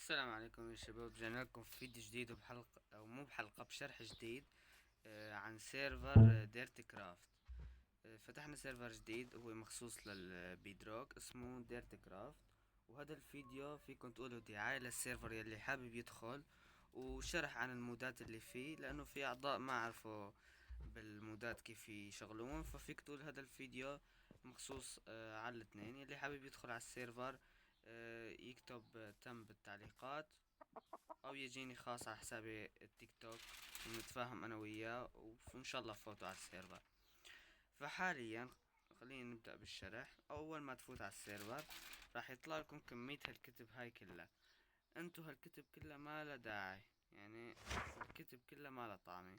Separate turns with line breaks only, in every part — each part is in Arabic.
السلام عليكم يا شباب، رجعنا لكم في فيديو جديد وبحلقة او مو بحلقة بشرح جديد عن سيرفر ديرتي كرافت. فتحنا سيرفر جديد هو مخصوص للبيدروك اسمه ديرتي كرافت. وهذا الفيديو فيكم تقولوا دعاية للسيرفر يلي حابب يدخل، وشرح عن المودات اللي فيه، لانه في اعضاء ما عرفوا بالمودات كيف يشغلون. ففيك تقول هذا الفيديو مخصوص على الاثنين. يلي حابب يدخل على السيرفر يكتب تم بالتعليقات، او يجيني خاص على حسابي التيك توك ونتفاهم انا وياه، وان شاء الله فوتوا على السيرفر. فحاليا خلينا نبدأ بالشرح. اول ما تفوت على السيرفر راح يطلع لكم كمية هالكتب هاي كلها. انتو هالكتب كلها ما لها داعي، يعني الكتب كلها ما لها طعمة.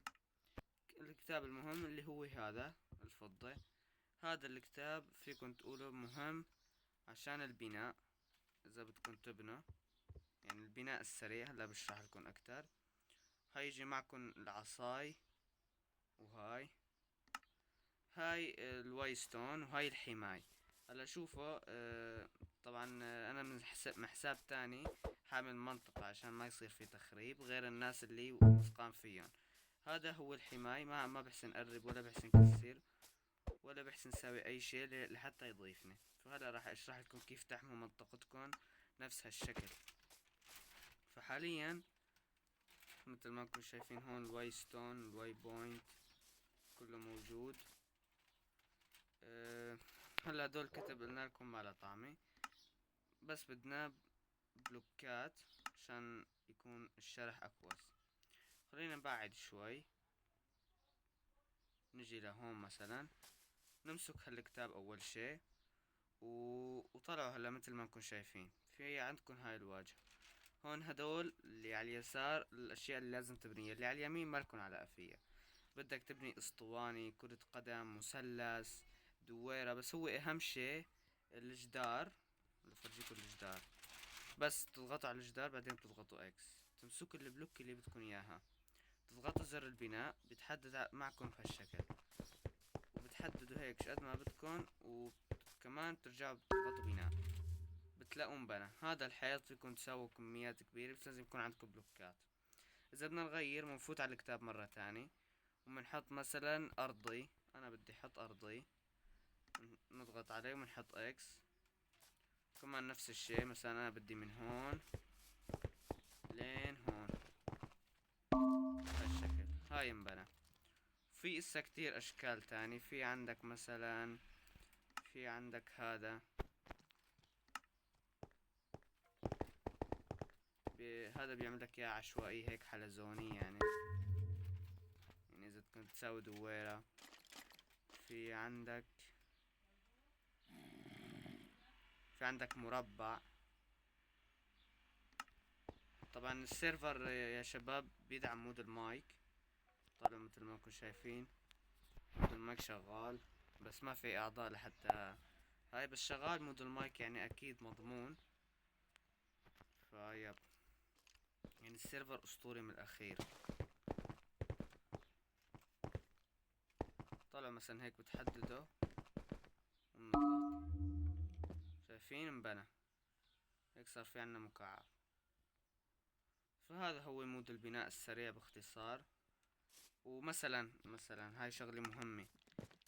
الكتاب المهم اللي هو هذا الفضة. هذا الكتاب فيكم تقولوا مهم عشان البناء، اذا بدكم تبنوا، يعني البناء السريع. هلا بشرح لكم اكتر. هيجي معكم العصاي، وهاي الواي ستون، وهاي الحماي. هلا شوفوا طبعا انا من حساب تاني حامل منطقة عشان ما يصير في تخريب غير الناس اللي وثقان فيهم. هذا هو الحماي، ما بحسن اقرب ولا بحسن كسر ولا بحسن اسوي اي شيء لحتى يضيفني. فهلا راح اشرح لكم كيف تحموا منطقتكم نفس هالشكل. فحاليا مثل ما انكم شايفين هون الواي ستون، الواي بوينت كله موجود. هلا هدول كتب قلنا لكم ما له طعمة، بس بدنا بلوكات عشان يكون الشرح اكوس. خلينا نبعد شوي، نجي لهون مثلا، نمسك هالكتاب اول شي وطلعوا. هلا مثل ما انكم شايفين في عندكم هاي الواجهة. هون هدول اللي على اليسار الاشياء اللي لازم تبنيها، اللي على اليمين مالكن علاقة فيها. بدك تبني اسطواني، كرة قدم، مثلث، دويرة. بس هو اهم شي الجدار. بفرجيكم الجدار، بس تضغطوا على الجدار بعدين بتضغطوا اكس، تمسكوا البلوك اللي بدكم اياها، تضغطوا زر البناء بتحدد معكم بهالشكل، وبتحددوا هيك شقد ما بدكم، وكمان بترجعوا بتضغطوا بناء بتلاقوا انبنى. هذا الحيط فيكم تساووا كميات كبيرة، بس لازم يكون عندكم بلوكات. اذا بدنا نغير بنفوت على الكتاب مرة تاني وبنحط مثلا ارضي. انا بدي احط ارضي، نضغط عليه وبنحط اكس. كمان نفس الشي، مثلا انا بدي من هون لين هون هالشكل. هاي انبنى. في اسا كتير اشكال تاني. في عندك مثلا، في عندك هذا هذا بيعمل لك اياه عشوائي هيك حلزوني، يعني اذا كنت تساوي دويرة. في عندك في عندك مربع. طبعا السيرفر يا شباب بيدعم مود المايك. طبعا مثل ما انكم شايفين مود المايك شغال، بس ما في اعضاء لحتى هاي، بس شغال مود المايك يعني اكيد مضمون. فيب، يعني السيرفر اسطوري من الاخير. طلع مثلا هيك بتحدده ونضغط، شايفين انبنى هيك صار في عنا مكعب. فهذا هو مود البناء السريع باختصار. ومثلا هاي شغلة مهمة.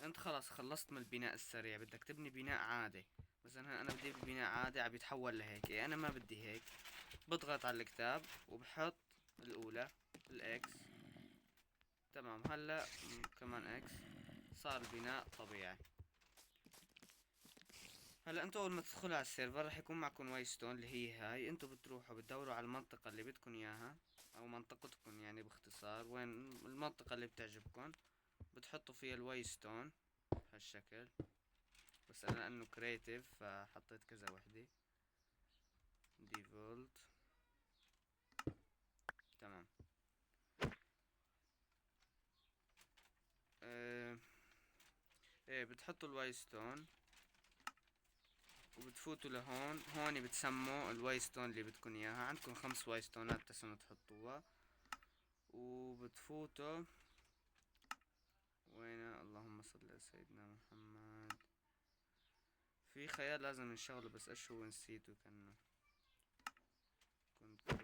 انت خلاص خلصت من البناء السريع، بدك تبني بناء عادي. مثلا انا بدي بناء عادي عم يتحول لهيك، انا ما بدي هيك. بضغط على الكتاب وبحط الاولى الاكس. تمام. هلا كمان اكس، صار البناء طبيعي. هلا انتوا اول ما تدخلوا على السيرفر راح يكون معكم واي ستون اللي هي هاي. انتوا بتروحوا بتدوروا على المنطقة اللي بدكم اياها، او منطقتكم يعني باختصار، وين المنطقة اللي بتعجبكم بتحطوا فيها الواي ستون بهالشكل. بس انا لانه كرييتيف فحطيت كذا وحدة. ديفولت. تمام. اه ايه، بتحطوا الواي ستون وبتفوتوا لهون. هون بتسموا الواي ستون اللي بدكم اياها. عندكم 5 واي ستونات تسموا تحطوها. وبتفوتوا وين، اللهم صل على سيدنا محمد. في خيار لازم نشغله، بس ايش هو نسيته. كنت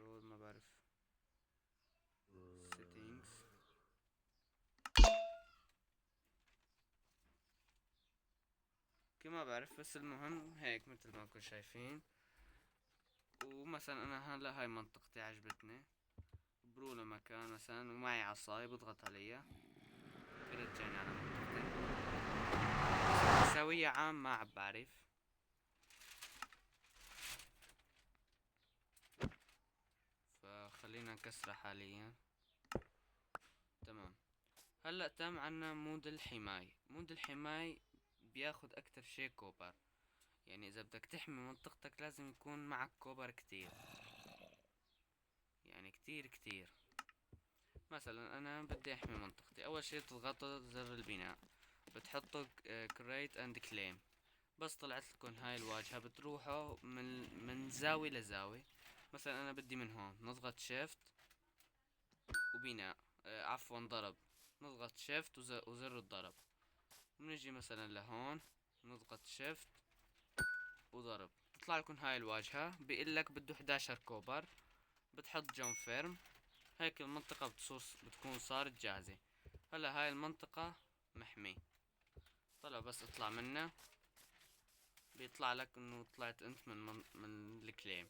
ما بعرف، بس المهم هيك مثل ما انكم شايفين. ومثلا انا هلا هاي منطقتي عجبتني، برو مكان مثلا ومعي عصاي بضغط عليها برجعني على منطقتي. مساوية عام ما عم بعرف. فخلينا نكسرها حاليا. تمام. هلا تم عنا مود الحماية. مود الحماية بياخد اكتر شي كوبر، يعني اذا بدك تحمي منطقتك لازم يكون معك كوبر كتير، يعني كتير كتير. مثلا انا بدي احمي منطقتي، اول شي بتضغطوا زر البناء، بتحطوا كريت اند كليم. بس طلعت لكم هاي الواجهة، بتروحوا من زاوية لزاوية. مثلا انا بدي من هون، نضغط شيفت وبناء، عفوا ضرب، نضغط شيفت وزر الضرب. بنجي مثلا لهون، نضغط شيفت وضرب، تطلع لكم هاي الواجهة. بيقلك بده 11 كوبر، بتحط جون فيرم، هيك المنطقة بتكون صارت جاهزة. هلا هاي المنطقة محمي، طلع بس اطلع منها بيطلع لك انه طلعت انت من الكليم.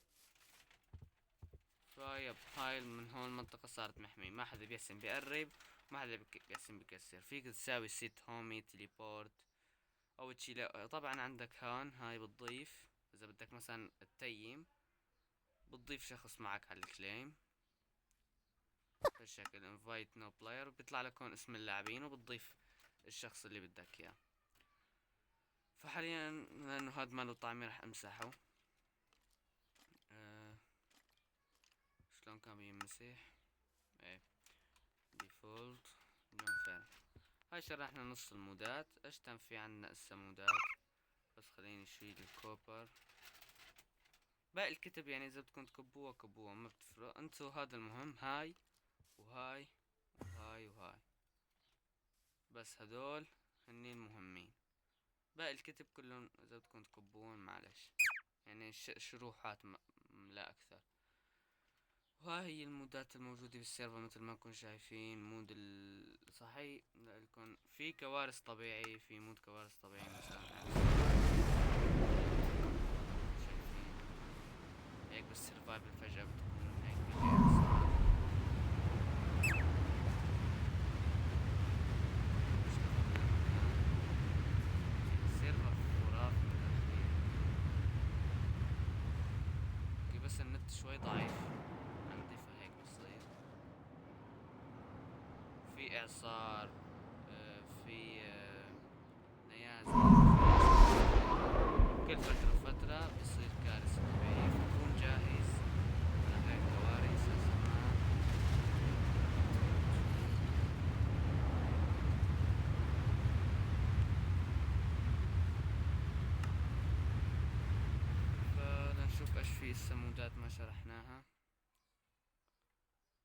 فيب هاي من هون المنطقة صارت محمي، ما حدا بيحسن بيقرب، ما حدا بيحسن بكسر. فيك تساوي سيت هومي تليبورت او تشيل. طبعا عندك هون هاي بتضيف، اذا بدك مثلا تتيم بتضيف شخص معك على الكليم بهالشكل invite no player، بيطلع لك هون اسم اللاعبين وبتضيف الشخص اللي بدك اياه. فحاليا لانه هاد ماله طعمي رح امسحه. شلون كان بيمسح؟ ايه ديفولت جون فير. هاي شرحنا نص المودات. ايش تم في عنا اسا مودات، بس خليني اشيل الكوبر. باقي الكتب يعني اذا بدكم تكبوها كبوها ما بتفرق انتو، هذا المهم. هاي وهاي وهاي وهاي، بس هدول هني المهمين. باقي الكتب كلهم اذا بدكم تكبوهم معلش، يعني شروحات لا اكثر. وهاي هي المودات الموجودة بالسيرفر مثل ما انكم شايفين. مود صحيح لكم في كوارث طبيعية، في مود كوارث طبيعية مثلا شايفين هيك بالسرفايفل فجأة بتكون هيك بيجي السيرفر خرافي من الأخير. بس النت شوي ضعيف عندي فهيك بصير. في إعصار، في نيازك، كل فترة وفترة بصير كارثة طبيعية، فكون جاهز لهاي الكوارث الزمان. فلنشوف ايش في اسا مودات ما شرحناها.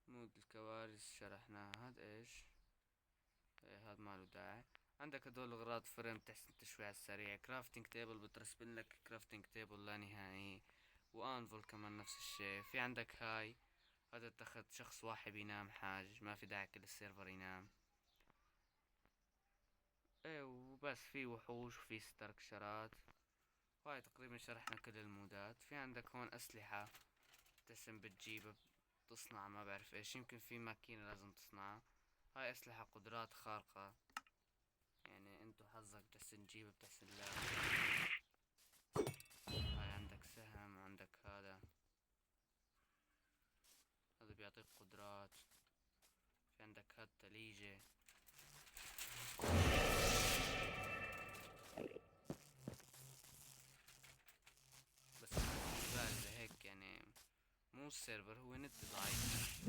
مود الكوارث شرحناها، هاد ايش؟ ايه هاد ماله داعي. عندك هدول اغراض فريم تحسن التشويع السريع، كرافتنج تيبل بترسبن لك كرافتنج تيبل لا نهائي، وانفل كمان نفس الشي. في عندك هاي، هذا اتخذ شخص واحد ينام حاج، ما في داعي كل السيرفر ينام. ايه وبس. في وحوش وفي ستركشرات. وهاي تقريبا شرحنا كل المودات. في عندك هون اسلحة تحسن بتجيبها، تصنع ما بعرف ايش، يمكن في ماكينة لازم تصنعها. هاي اسلحة قدرات خارقة، يعني انتو حظك بتحسن تجيبها بتحسن لا. هاي عندك سهم، عندك هذا بيعطيك قدرات. في عندك هاد تليجة. بس بالنسبة لهيك يعني مو السيرفر، هو نت ضعيف.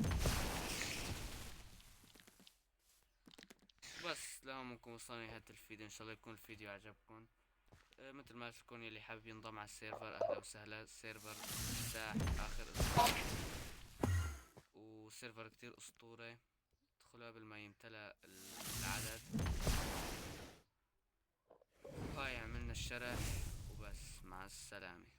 بس لهم ممكن وصلنا نهاية الفيديو، ان شاء الله يكون الفيديو عجبكم. مثل ما تكون يلي حابب ينضم على السيرفر اهلا وسهلا. السيرفر مفتاح اخر اسبوع، وسيرفر كتير اسطورة. ادخلوا قبل ما يمتلأ العدد. وهاي عملنا الشرح وبس، مع السلامة.